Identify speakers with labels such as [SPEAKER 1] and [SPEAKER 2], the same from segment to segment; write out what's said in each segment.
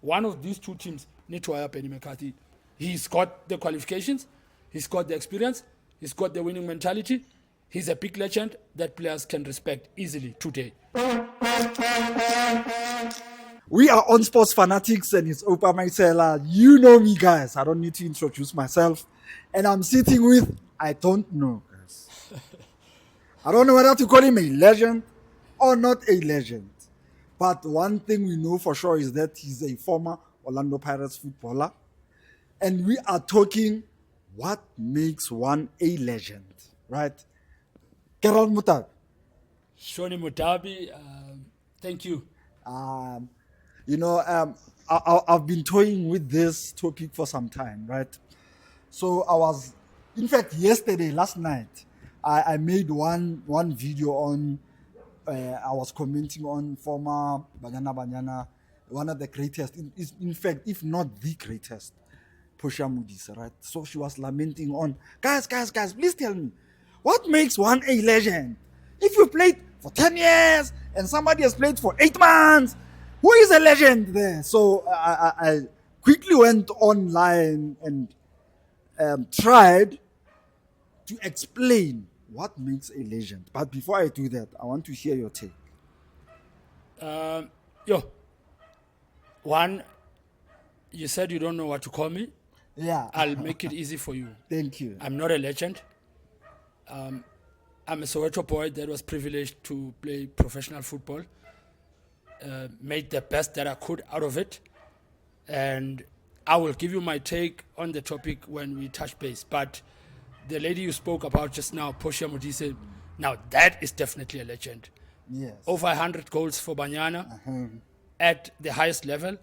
[SPEAKER 1] one of these two teams need to hire Benni McCarthy. He's got the qualifications, he's got the experience, he's got the winning mentality. He's a big legend that players can respect easily today.
[SPEAKER 2] We are on Sports Fanatics and it's Opa Maisela. You know me, guys. I don't need to introduce myself. And I'm sitting with, I don't know, guys. I don't know whether to call him a legend or not a legend. But one thing we know for sure is that he's a former Orlando Pirates footballer. And we are talking what makes one a legend, right? Gerald Mutabi.
[SPEAKER 1] Shoni Mutabi, thank you.
[SPEAKER 2] I've been toying with this topic for some time, right? So last night, I made one video on, I was commenting on former Banyana, one of the greatest, in fact, if not the greatest, Portia Modise, right? So she was lamenting on, guys, please tell me, what makes one a legend? If you played for 10 years and somebody has played for 8 months, who is a legend there? So I quickly went online and tried to explain what makes a legend. But before I do that, I want to hear your take.
[SPEAKER 1] One, you said you don't know what to call me.
[SPEAKER 2] Yeah.
[SPEAKER 1] I'll make it easy for you.
[SPEAKER 2] Thank you.
[SPEAKER 1] I'm not a legend. I'm a Soweto boy that was privileged to play professional football. Made the best that I could out of it. And I will give you my take on the topic when we touch base. But the lady you spoke about just now, Portia Modise, now that is definitely a legend.
[SPEAKER 2] Yes.
[SPEAKER 1] Over 100 goals for Banyana at the highest level.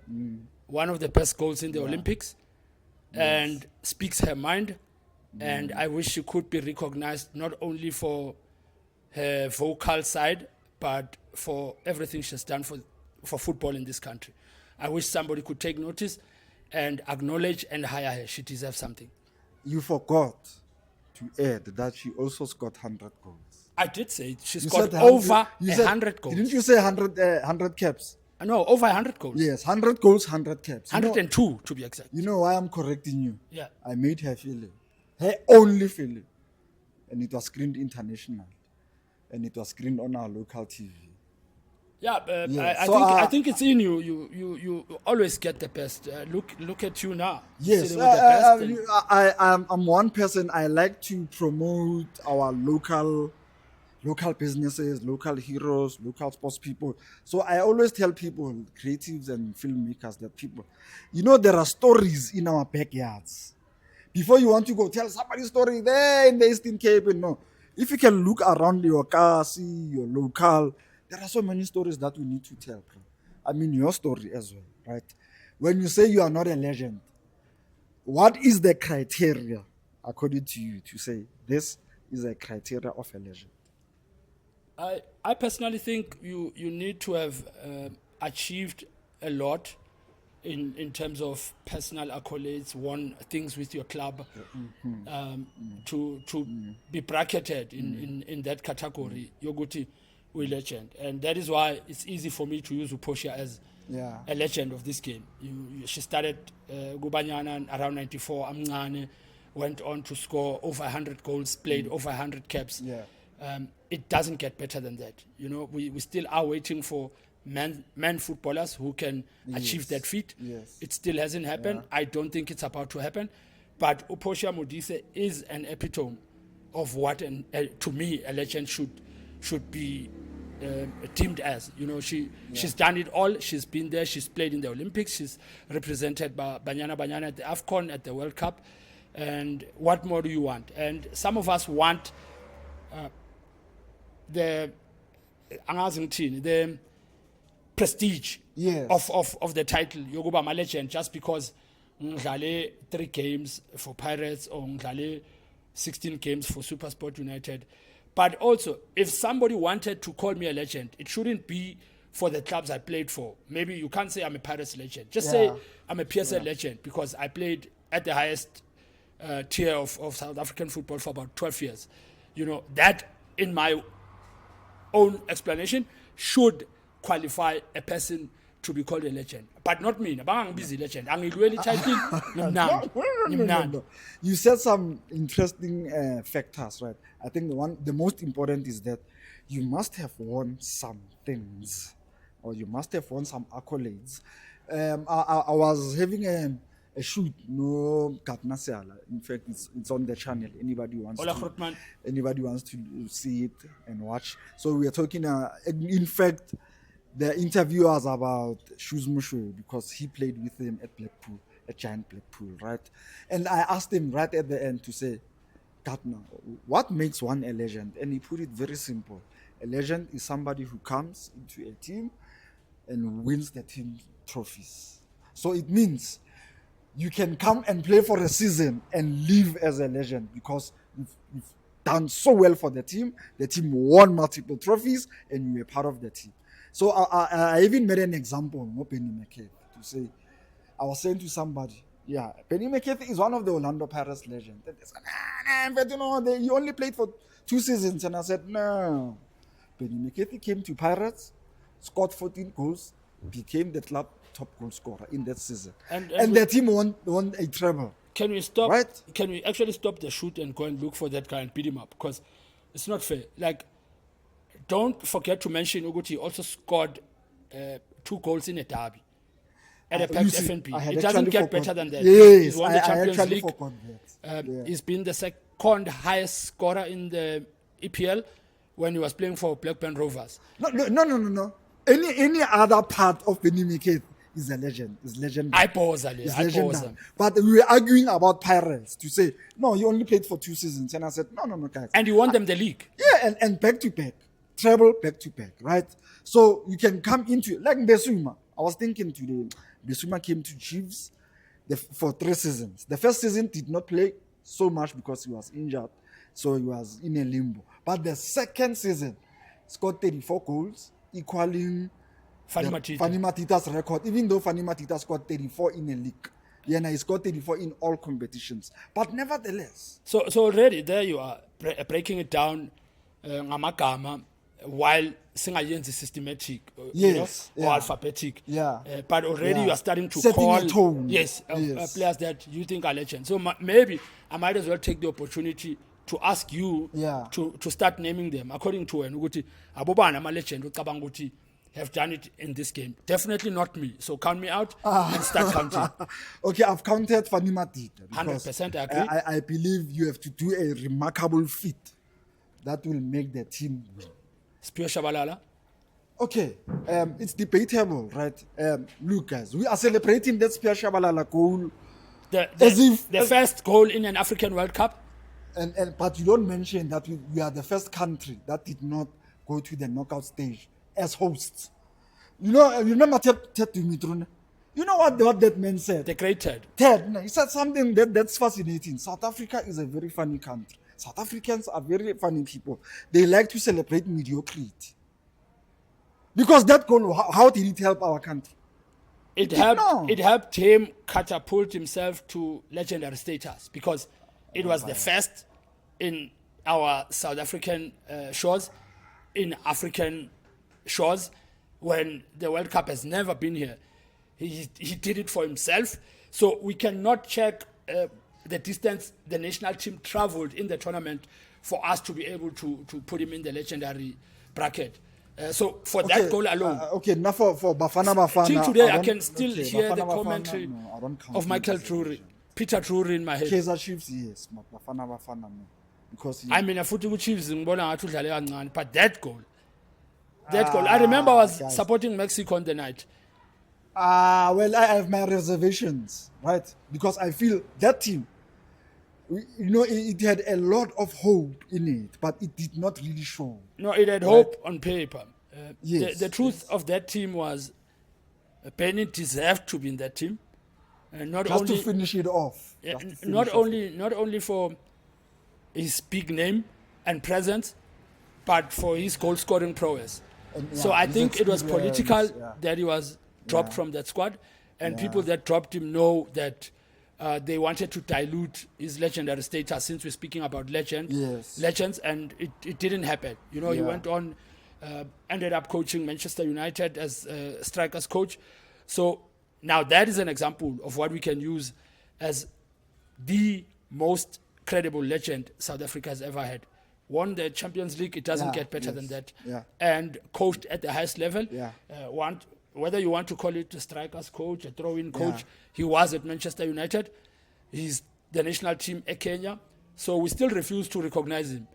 [SPEAKER 1] One of the best goals in the Olympics. Yes. And speaks her mind. And I wish she could be recognized not only for her vocal side, but for everything she's done for football in this country. I wish somebody could take notice and acknowledge and hire her. She deserves something.
[SPEAKER 2] You forgot to add that she also scored 100 goals.
[SPEAKER 1] I did say she's got over 100 goals.
[SPEAKER 2] Didn't you say 100 caps?
[SPEAKER 1] No, over 100 goals.
[SPEAKER 2] Yes, 100 goals, 100 caps.
[SPEAKER 1] 102 to be exact.
[SPEAKER 2] You know why I'm correcting you?
[SPEAKER 1] Yeah.
[SPEAKER 2] I made her feel it. Her only feeling. And it was screened international. And it was screened on our local TV.
[SPEAKER 1] Yeah, I think it's in you. You always get the best. Look at you now.
[SPEAKER 2] Yes, I'm one person. I like to promote our local businesses, local heroes, local sports people. So I always tell people, creatives and filmmakers, that people, there are stories in our backyards. Before you want to go tell somebody's story there in the Eastern Cape, if you can look around your car, see your local, there are so many stories that we need to tell. I mean, your story as well, right? When you say you are not a legend, what is the criteria, according to you, to say this is a criteria of a legend?
[SPEAKER 1] I personally think you need to have achieved a lot in terms of personal accolades, won things with your club, to be bracketed in that category. Yoguti, we legend, and that is why it's easy for me to use Portia as a legend of this game. She started Gubanyana around 94. Amngane went on to score over 100 goals, played over 100 caps.
[SPEAKER 2] Yeah.
[SPEAKER 1] It doesn't get better than that. We still are waiting for men footballers who can achieve that feat.
[SPEAKER 2] Yes.
[SPEAKER 1] It still hasn't happened. Yeah. I don't think it's about to happen. But Portia Modise is an epitome of what, to me, a legend should be deemed as. She's done it all. She's been there. She's played in the Olympics. She's represented by Banyana at the AFCON, at the World Cup. And what more do you want? And some of us want the prestige of the title Yoguba Ma Legend, just because ngidlale 3 games for Pirates or ngidlale 16 games for SuperSport United. But also, if somebody wanted to call me a legend, it shouldn't be for the clubs I played for. Maybe you can't say I'm a Pirates legend. Just say I'm a PSL legend because I played at the highest tier of South African football for about 12 years. That, in my own explanation, should qualify a person to be called a legend, but not me. I'm busy legend. I'm really title.
[SPEAKER 2] No. You said some interesting factors, right? I think the most important is that you must have won some things, or you must have won some accolades. I was having a shoot, no Katnasiala. In fact, it's on the channel. Anybody wants to see it and watch. So we are talking. In fact, the interview was about Shoes Mushu because he played with him at Blackpool, at Giant Blackpool, right? And I asked him right at the end to say, Katna, what makes one a legend? And he put it very simple. A legend is somebody who comes into a team and wins the team trophies. So it means you can come and play for a season and live as a legend because you've done so well for the team won multiple trophies, and you were part of the team. So I even made an example of Benni McCarthy to say, I was saying to somebody, yeah, Benni McCarthy is one of the Orlando Pirates legends. They said, but he only played for 2 seasons. And I said, no. Benni McCarthy came to Pirates, scored 14 goals, became the club top goal scorer in that season. And the team won a treble.
[SPEAKER 1] Can we stop?
[SPEAKER 2] Right?
[SPEAKER 1] Can we actually stop the shoot and go and look for that guy and beat him up? Because it's not fair. Like, don't forget to mention Uguti also scored 2 goals in a derby at a packed FNP. It doesn't get better than that.
[SPEAKER 2] Yes,
[SPEAKER 1] he's won the Champions League.
[SPEAKER 2] Forgot that.
[SPEAKER 1] He's been the second highest scorer in the EPL when he was playing for Blackburn Rovers.
[SPEAKER 2] No. Any other part of Benni McCarthy is a legend. Is legendary.
[SPEAKER 1] I pause.
[SPEAKER 2] But we were arguing about Pirates to say, no, he only played for 2 seasons. And I said, no, guys.
[SPEAKER 1] And he won them the league.
[SPEAKER 2] Yeah, and back to back. Treble back to back, right? So you can come into, like Besuma. I was thinking today, Besuma came to Chiefs for 3 seasons. The first season did not play so much because he was injured. So he was in a limbo. But the second season, scored 34 goals, equaling Fanny Matita's record, even though Fanny Matita scored 34 in a league. Yeah, and he scored 34 in all competitions. But nevertheless.
[SPEAKER 1] So already there you are, breaking it down, Ngamagama, while singayenzi systematic, or alphabetic.
[SPEAKER 2] Yeah.
[SPEAKER 1] But already you are starting to
[SPEAKER 2] setting
[SPEAKER 1] call
[SPEAKER 2] a tone.
[SPEAKER 1] Players that you think are legends. So maybe I might as well take the opportunity to ask you to start naming them according to Nguti Abobana, I'm a legend, Ukabanguti have done it in this game. Definitely not me. So count me out and start counting.
[SPEAKER 2] Okay, I've counted Fanny Matita.
[SPEAKER 1] 100% I agree.
[SPEAKER 2] I believe you have to do a remarkable feat that will make the team win.
[SPEAKER 1] Siphiwe Tshabalala.
[SPEAKER 2] Okay, it's debatable, right? Look, guys, we are celebrating that Siphiwe Tshabalala goal.
[SPEAKER 1] The first goal in an African World Cup.
[SPEAKER 2] But you don't mention that we are the first country that did not go to the knockout stage as hosts. You know, remember Ted Dumitrone? You know what that man said?
[SPEAKER 1] The great Ted.
[SPEAKER 2] He said something that's fascinating. South Africa is a very funny country. South Africans are very funny people. They like to celebrate mediocrity. Because that goal, how did it help our country?
[SPEAKER 1] It helped him catapult himself to legendary status because it was the first in our South African shores, in African shores, when the World Cup has never been here. He did it for himself. So we cannot check the distance the national team traveled in the tournament for us to be able to put him in the legendary bracket. So for that goal alone.
[SPEAKER 2] Now for Bafana.
[SPEAKER 1] Till today, I can still hear the commentary of Michael Drury, Peter Drury in my head.
[SPEAKER 2] Kaizer Chiefs, yes. Bafana, no. Because
[SPEAKER 1] I mean, Futhi Chiefs, but that goal. I remember I was supporting Mexico on the night.
[SPEAKER 2] Well, I have my reservations, right? Because I feel that team, it had a lot of hope in it, but it did not really show.
[SPEAKER 1] No, it had hope on paper.
[SPEAKER 2] Yes,
[SPEAKER 1] the truth of that team was Benny deserved to be in that team.
[SPEAKER 2] To finish it off.
[SPEAKER 1] Not only for his big name and presence, but for his goal-scoring prowess. So I think it was political that he was dropped from that squad, and people that dropped him know that they wanted to dilute his legendary status, since we're speaking about legends, and it didn't happen. He went on ended up coaching Manchester United as strikers coach. So now that is an example of what we can use as the most credible legend South Africa has ever had. Won the Champions League, it doesn't get better than that.
[SPEAKER 2] Yeah.
[SPEAKER 1] And coached at the highest level.
[SPEAKER 2] Yeah.
[SPEAKER 1] Whether you want to call it a strikers coach, a throw-in coach, he was at Manchester United. He's the national team at Kenya. So we still refuse to recognize him.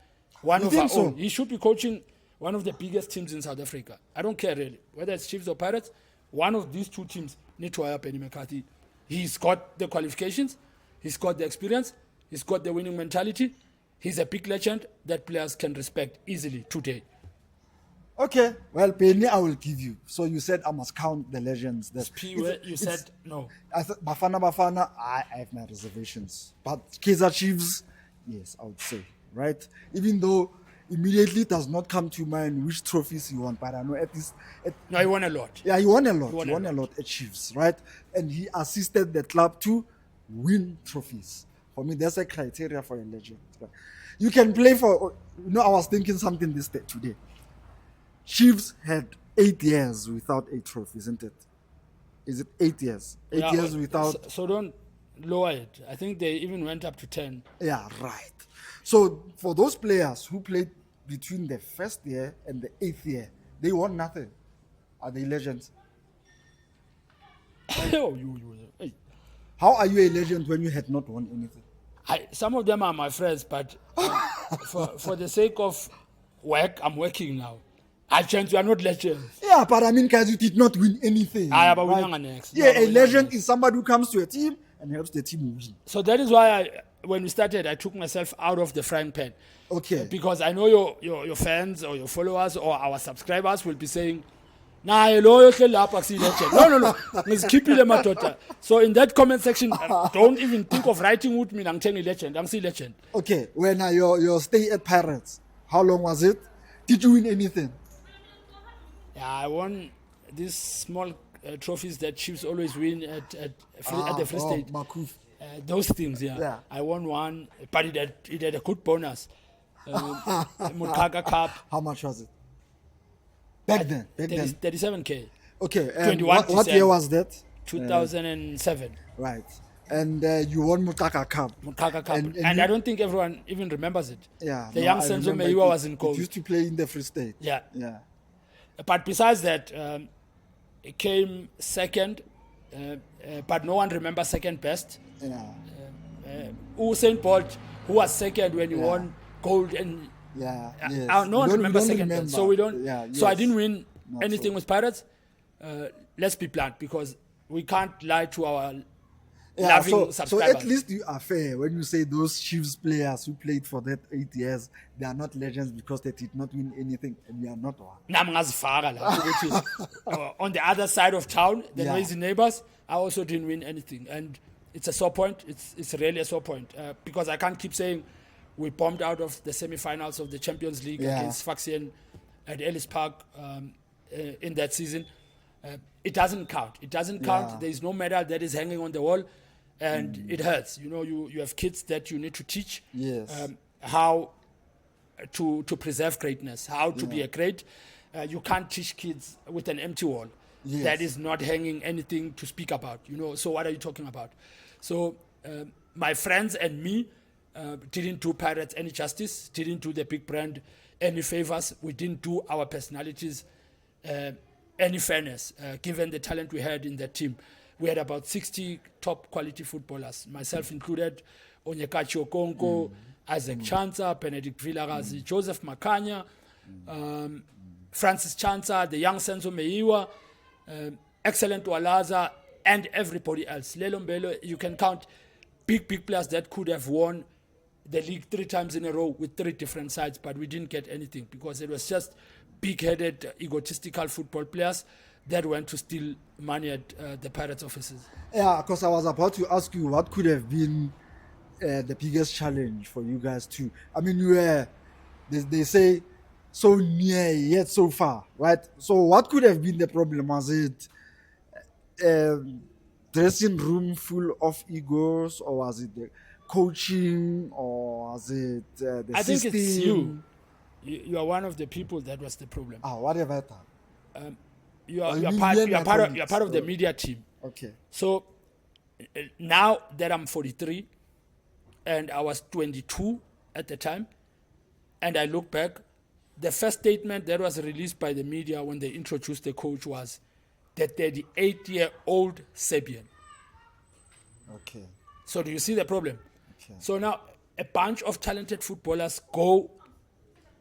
[SPEAKER 1] One of our own. He should be coaching one of the biggest teams in South Africa. I don't care really, whether it's Chiefs or Pirates. One of these two teams need to hire Benni McCarthy. He's got the qualifications. He's got the experience. He's got the winning mentality. He's a big legend that players can respect easily today.
[SPEAKER 2] Okay, well, Benni, I will give you. So you said I must count the legends.
[SPEAKER 1] You said no.
[SPEAKER 2] I thought Bafana, I have my reservations. But Kaizer Chiefs, yes, I would say, right? Even though immediately does not come to mind which trophies he won, but I know at least...
[SPEAKER 1] No, he won a lot.
[SPEAKER 2] Yeah, he won a lot. He won a lot at Chiefs, right? And he assisted the club to win trophies. For me, that's a criteria for a legend. You can play for... I was thinking something today. Chiefs had 8 years without a trophy, isn't it? Is it 8 years? 8 years without...
[SPEAKER 1] So don't lower it. I think they even went up to 10.
[SPEAKER 2] Yeah, right. So for those players who played between the first year and the 8th year, they won nothing. Are they legends?
[SPEAKER 1] Hey.
[SPEAKER 2] How are you a legend when you had not won anything?
[SPEAKER 1] Some of them are my friends, but for the sake of work, I'm working now. I chance you are not legends.
[SPEAKER 2] Yeah, but I mean, guys, you did not win anything.
[SPEAKER 1] Right?
[SPEAKER 2] A legend is somebody who comes to a team and helps the team win.
[SPEAKER 1] So that is why when we started, I took myself out of the frying pan.
[SPEAKER 2] Okay.
[SPEAKER 1] Because I know your fans or your followers or our subscribers will be saying, nah, hello, no. Ngizikhiphile madoda. So in that comment section, don't even think of writing with me. I'm telling legend. I'm still legend.
[SPEAKER 2] Okay. When your stay at Pirates, how long was it? Did you win anything?
[SPEAKER 1] Yeah, I won these small trophies that Chiefs always win at the Free State. Those things, yeah. I won one, but it had a good bonus. Mutaka Cup.
[SPEAKER 2] How much was it? Back then?
[SPEAKER 1] 37K.
[SPEAKER 2] Okay. What year was that?
[SPEAKER 1] 2007.
[SPEAKER 2] Right. And you won Mutaka Cup.
[SPEAKER 1] And I don't think everyone even remembers it.
[SPEAKER 2] Yeah.
[SPEAKER 1] The young Senzo Meiwa was in goal.
[SPEAKER 2] He used to play in the Free State.
[SPEAKER 1] Yeah.
[SPEAKER 2] Yeah.
[SPEAKER 1] But besides that, it came second, but no one remembers second best.
[SPEAKER 2] Yeah.
[SPEAKER 1] Usain Bolt, who was second when he won gold, and no one remembers second best. So we don't. Yeah, yes. So I didn't win anything with Pirates. Let's be blunt, because we can't lie to our loving subscribers. So
[SPEAKER 2] at least you are fair when you say those Chiefs players who played for that 8 years, they are not legends because they did not win anything, and we are not one.
[SPEAKER 1] On the other side of town, the noisy neighbors, I also didn't win anything, and it's a sore point. It's really a sore point, because I can't keep saying we bombed out of the semi-finals of the Champions League against Sfaxien at Ellis Park in that season. It doesn't count. It doesn't count. There is no medal that is hanging on the wall, and it hurts. You have kids that you need to teach how to preserve greatness, how to be a great. You can't teach kids with an empty wall that is not hanging anything to speak about. So what are you talking about? So my friends and me didn't do Pirates any justice, didn't do the big brand any favors. We didn't do our personalities any fairness, given the talent we had in that team. We had about 60 top quality footballers, myself included, Onyekachi Okonko, Isaac Chanza, Benedict Vilarazi, Joseph Makanya, Francis Chanza, the young Senzo Meiwa, excellent Walaza, and everybody else. Lelo Mbelo, you can count big players that could have won the league 3 times in a row with 3 different sides, but we didn't get anything because it was just big-headed, egotistical football players that went to steal money at the Pirates offices. Yeah,
[SPEAKER 2] because I was about to ask you what could have been the biggest challenge for you guys too. I mean, you were, they say, so near yet so far, right? So what could have been the problem? Was it dressing room full of egos, or was it the coaching, or was it the system?
[SPEAKER 1] I think it's you. You are one of the people that was the problem.
[SPEAKER 2] What have I done?
[SPEAKER 1] You
[SPEAKER 2] Oh,
[SPEAKER 1] are
[SPEAKER 2] you
[SPEAKER 1] you are
[SPEAKER 2] mean
[SPEAKER 1] part
[SPEAKER 2] me and
[SPEAKER 1] you are
[SPEAKER 2] my
[SPEAKER 1] part of
[SPEAKER 2] colleagues?
[SPEAKER 1] you are part of the
[SPEAKER 2] Oh.
[SPEAKER 1] media team.
[SPEAKER 2] Okay.
[SPEAKER 1] So now that I'm 43 and I was 22 at the time, and I look back, the first statement that was released by the media when they introduced the coach was the 38-year-old Serbian.
[SPEAKER 2] Okay.
[SPEAKER 1] So do you see the problem?
[SPEAKER 2] Okay.
[SPEAKER 1] So now a bunch of talented footballers go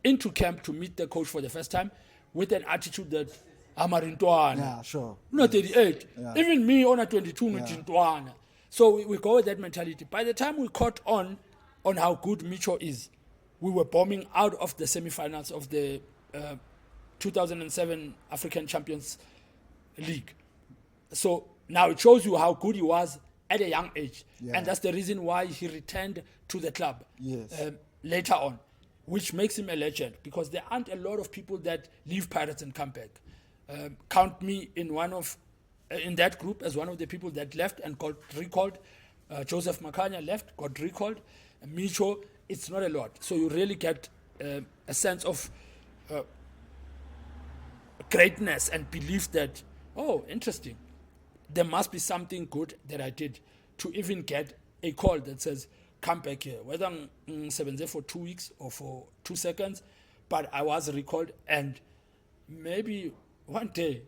[SPEAKER 1] into camp to meet the coach for the first time with an attitude that I'm a Rintwana.
[SPEAKER 2] Yeah, sure.
[SPEAKER 1] Not 38.
[SPEAKER 2] Yeah.
[SPEAKER 1] Even me on a 22, not Rintwana. So we go with that mentality. By the time we caught on how good Micho is, we were bombing out of the semi-finals of the 2007 African Champions League. So now it shows you how good he was at a young age.
[SPEAKER 2] Yeah.
[SPEAKER 1] And that's the reason why he returned to the club
[SPEAKER 2] Yes.
[SPEAKER 1] later on, which makes him a legend, because there aren't a lot of people that leave Pirates and come back. Count me in in that group as one of the people that left and got recalled. Joseph Makanya left, got recalled. Micho, it's not a lot. So you really get a sense of greatness and belief that, oh, interesting. There must be something good that I did to even get a call that says, come back here. Whether I'm 7 for 2 weeks or for 2 seconds, but I was recalled, and maybe one day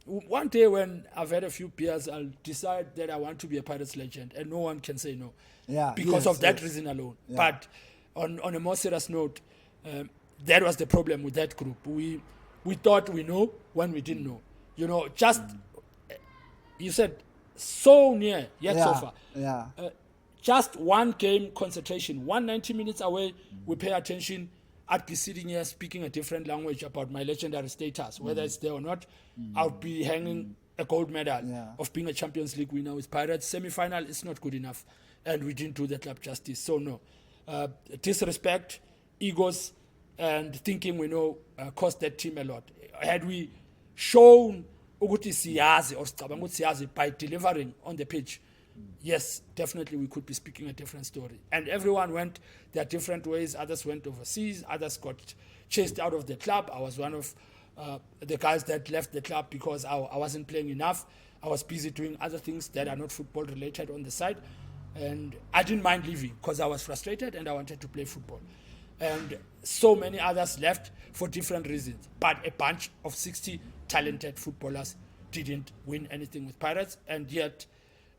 [SPEAKER 1] when I've had a few beers, I'll decide that I want to be a Pirates legend, and no one can say no.
[SPEAKER 2] Yeah,
[SPEAKER 1] Because
[SPEAKER 2] yes,
[SPEAKER 1] of that
[SPEAKER 2] yes.
[SPEAKER 1] reason alone.
[SPEAKER 2] Yeah.
[SPEAKER 1] But on a more serious note, that was the problem with that group. We thought we know when we didn't know. You know, just you said so near yet so far.
[SPEAKER 2] Yeah.
[SPEAKER 1] Just one game concentration, 190 minutes away, we pay attention. I'd be sitting here speaking a different language about my legendary status, whether it's there or not. I'll be hanging a gold medal of being a Champions League winner with Pirates. Semi-final is not good enough, and we didn't do the club justice. So no, disrespect, egos, and thinking we know cost that team a lot. Had we shown ukuthi siyazi or sicabanga ukuthi siyazi by delivering on the pitch, yes, definitely we could be speaking a different story. And everyone went their different ways. Others went overseas. Others got chased out of the club. I was one of the guys that left the club because I wasn't playing enough. I was busy doing other things that are not football related on the side. And I didn't mind leaving because I was frustrated and I wanted to play football. And so many others left for different reasons. But a bunch of 60 talented footballers didn't win anything with Pirates, and yet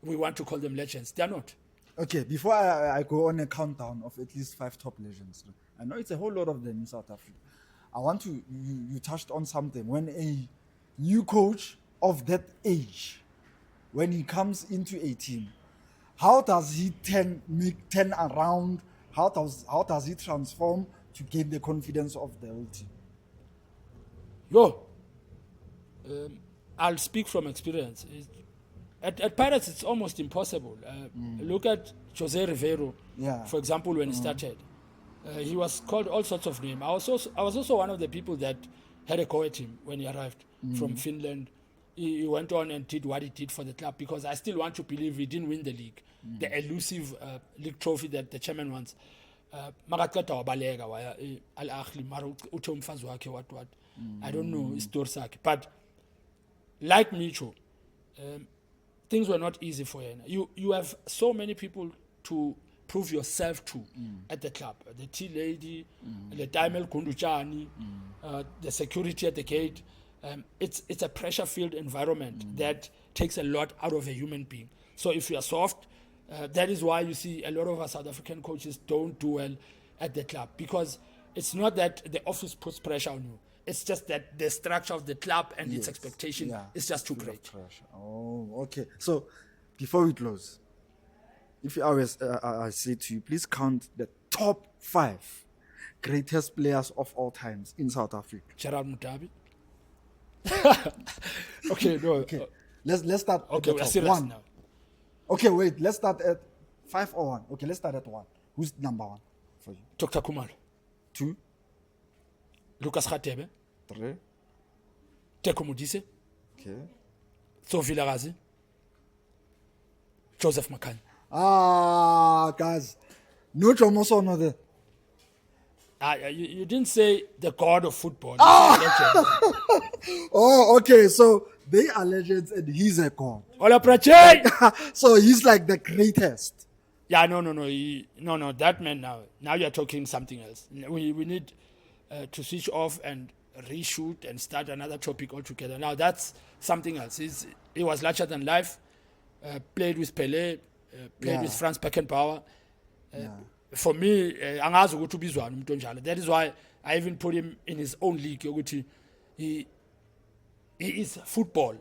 [SPEAKER 1] we want to call them legends. They're not.
[SPEAKER 2] Okay, before I go on a countdown of at least 5 top legends, I know it's a whole lot of them in South Africa. I want to, you touched on something. When a new coach of that age, when he comes into a team, how does he turn around? How does he transform to gain the confidence of the whole team?
[SPEAKER 1] I'll speak from experience. At Pirates, it's almost impossible. Look at Jose Rivero, for example, when he started. He was called all sorts of names. I was also one of the people that had a go at him when he arrived from Finland. He went on and did what he did for the club, because I still want to believe he didn't win the league, the elusive league trophy that the chairman wants. Makaqeda wabaleka waya Al-Ahli mara uthe umfazi wakhe what. I don't know isitori sakhe, but like Micho, things were not easy for him. You have so many people to prove yourself to at the club. The tea lady, the Daimel Kunduchani, the security at the gate. It's a pressure-filled environment that takes a lot out of a human being. So if you are soft, that is why you see a lot of our South African coaches don't do well at the club, because it's not that the office puts pressure on you. It's just that the structure of the club and its expectation is just too great.
[SPEAKER 2] Oh, okay. So before we close, if I say to you, please count the top 5 greatest players of all times in South Africa.
[SPEAKER 1] Gerald Mudabi. Okay, no.
[SPEAKER 2] Okay. Let's start
[SPEAKER 1] Okay,
[SPEAKER 2] at
[SPEAKER 1] we're
[SPEAKER 2] the
[SPEAKER 1] serious
[SPEAKER 2] top. 1.
[SPEAKER 1] now.
[SPEAKER 2] Okay, wait. Let's start at 5 or 1. Okay, let's start at 1. Who's number 1 for you?
[SPEAKER 1] Dr. Kumalo.
[SPEAKER 2] 2,
[SPEAKER 1] Lucas Khatebe.
[SPEAKER 2] 3.
[SPEAKER 1] Portia Modise.
[SPEAKER 2] Okay.
[SPEAKER 1] Sophie Lagazi. Joseph McCarthy.
[SPEAKER 2] Guys. No Jomoso, no there.
[SPEAKER 1] You didn't say the god of football. You said legend.
[SPEAKER 2] Oh, okay. So they are legends and he's a god.
[SPEAKER 1] Ola Prache!
[SPEAKER 2] So he's like the greatest.
[SPEAKER 1] Yeah, no. No, that man now. Now you're talking something else. We need to switch off and reshoot and start another topic altogether. Now that's something else. He was larger than life. Played with Pelé. Played with Franz Beckenbauer. For me, angazi ukuthi ubizwana umuntu onjalo. That is why I even put him in his own league. Ukuthi he is football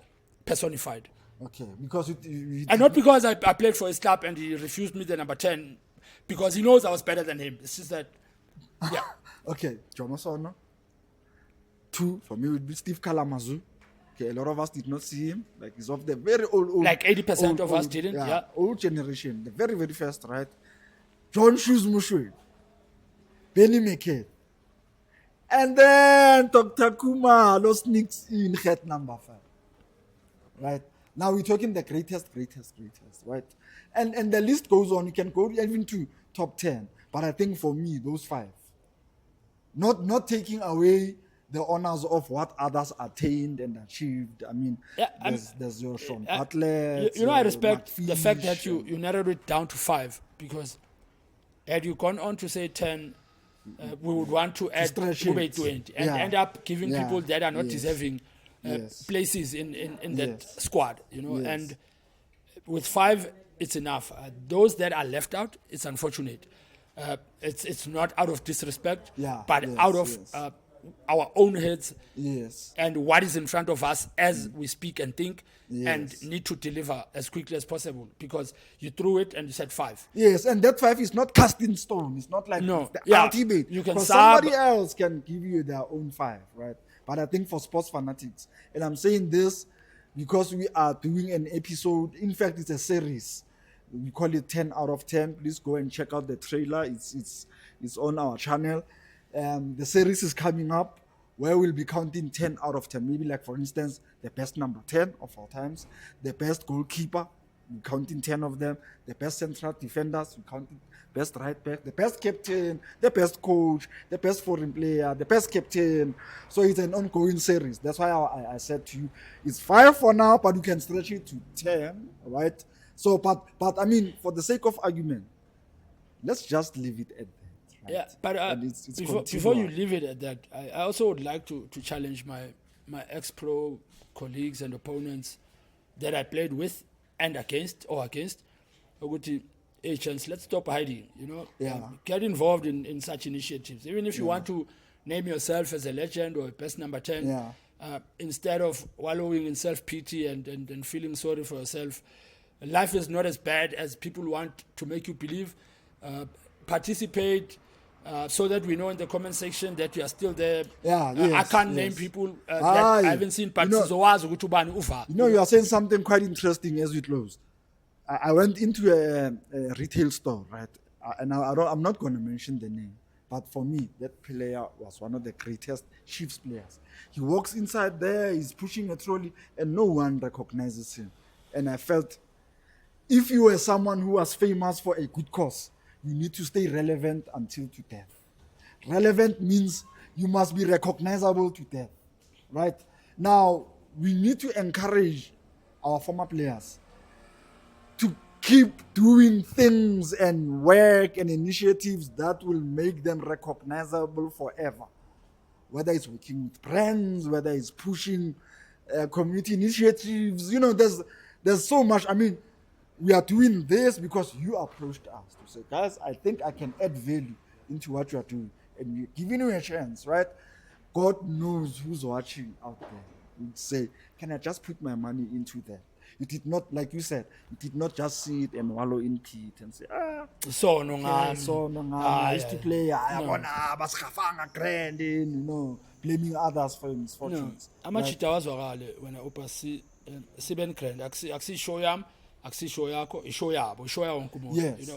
[SPEAKER 1] personified.
[SPEAKER 2] Okay, because
[SPEAKER 1] and not because I played for his club and he refused me the number 10, because he knows I was better than him. It's just that, yeah.
[SPEAKER 2] Okay, Jomasono. 2 for me would be Steve Kalamazu. Okay, a lot of us did not see him. Like he's of the very old.
[SPEAKER 1] Like 80% of us didn't. Yeah,
[SPEAKER 2] old generation, the very very first, right? John Shoes Mushwe, Benni McCarthy, and then Dr. Kumalo sneaks in head number 5. Right? Now we're talking the greatest, right? And the list goes on. You can go even to top 10. But I think for me, those 5. Not taking away the honors of what others attained and achieved. I mean, there's your Sean Butler.
[SPEAKER 1] I respect the fact that you narrowed it down to 5, because had you gone on to say 10, we would want to add 20 and end up giving people that are not deserving places in that squad, and with 5 it's enough. Those that are left out, it's unfortunate. It's not out of disrespect, but out of our own heads and what is in front of us as we speak and think, and need to deliver as quickly as possible, because you threw it and you said 5.
[SPEAKER 2] Yes, and that 5 is not cast in stone. It's not like the ultimate.
[SPEAKER 1] You can
[SPEAKER 2] somebody else can give you their own 5, right? But I think for sports fanatics, and I'm saying this because we are doing an episode. In fact, it's a series. We call it 10 out of 10. Please go and check out the trailer. It's on our channel. The series is coming up where we'll be counting 10 out of 10. Maybe like, for instance, the best number 10 of all times, the best goalkeeper, we're counting 10 of them, the best central defenders, we're counting best right back, the best captain, the best coach, the best foreign player, the best captain. So it's an ongoing series. That's why I said to you, it's 5 for now, but you can stretch it to 10, right? So, but I mean, for the sake of argument, let's just leave it at that. Right?
[SPEAKER 1] Yeah, but before you leave it at that, I also would like to challenge my ex-pro colleagues and opponents that I played with and against. Hey, chance, let's stop hiding, get involved in such initiatives. Even if you want to name yourself as a legend or best number 10, instead of wallowing in self-pity and feeling sorry for yourself, life is not as bad as people want to make you believe. Participate so that we know in the comment section that you are still there. I can't name people that I haven't seen.
[SPEAKER 2] You are saying something quite interesting as we close. I went into a retail store, right? And I'm not going to mention the name, but for me, that player was one of the greatest Chiefs players. He walks inside there, he's pushing a trolley, and no one recognizes him. And I felt, if you were someone who was famous for a good cause, you need to stay relevant until to death. Relevant means you must be recognizable to death, right? Now, we need to encourage our former players to keep doing things and work and initiatives that will make them recognizable forever. Whether it's working with brands, whether it's pushing community initiatives, there's so much. I mean, we are doing this because you approached us to say, guys, I think I can add value into what you are doing, and we're giving you a chance, right? God knows who's watching out there. You'd say, can I just put my money into that? You did not, like you said, you did not just see it and wallow in it and say, I used to play, blaming others for misfortunes.
[SPEAKER 1] Amachita wazwakale when I oversee 7 grand. Aksi show yam, aksi show yako, show yabo.
[SPEAKER 2] Yes.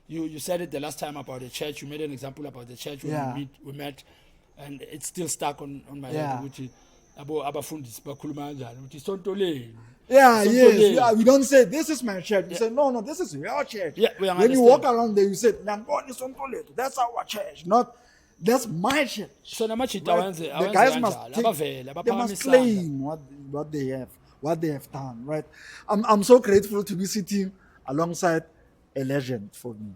[SPEAKER 1] You said it the last time about the church. You made an example about the church when we met, and it's still stuck on my head. Abafundisi bakhuluma kanjani ukuthi isonto lenu.
[SPEAKER 2] We don't say this is my church. We say no, this is your church.
[SPEAKER 1] Yeah,
[SPEAKER 2] when you walk around there, you say that's our church. Not That's my church.
[SPEAKER 1] So namachita
[SPEAKER 2] Right?
[SPEAKER 1] awenze
[SPEAKER 2] The guys
[SPEAKER 1] awenze
[SPEAKER 2] must
[SPEAKER 1] kanjalo, abavele,
[SPEAKER 2] they must
[SPEAKER 1] abaphakamise isandla.
[SPEAKER 2] claim what they have done. Right? I'm so grateful to be sitting alongside a legend for me.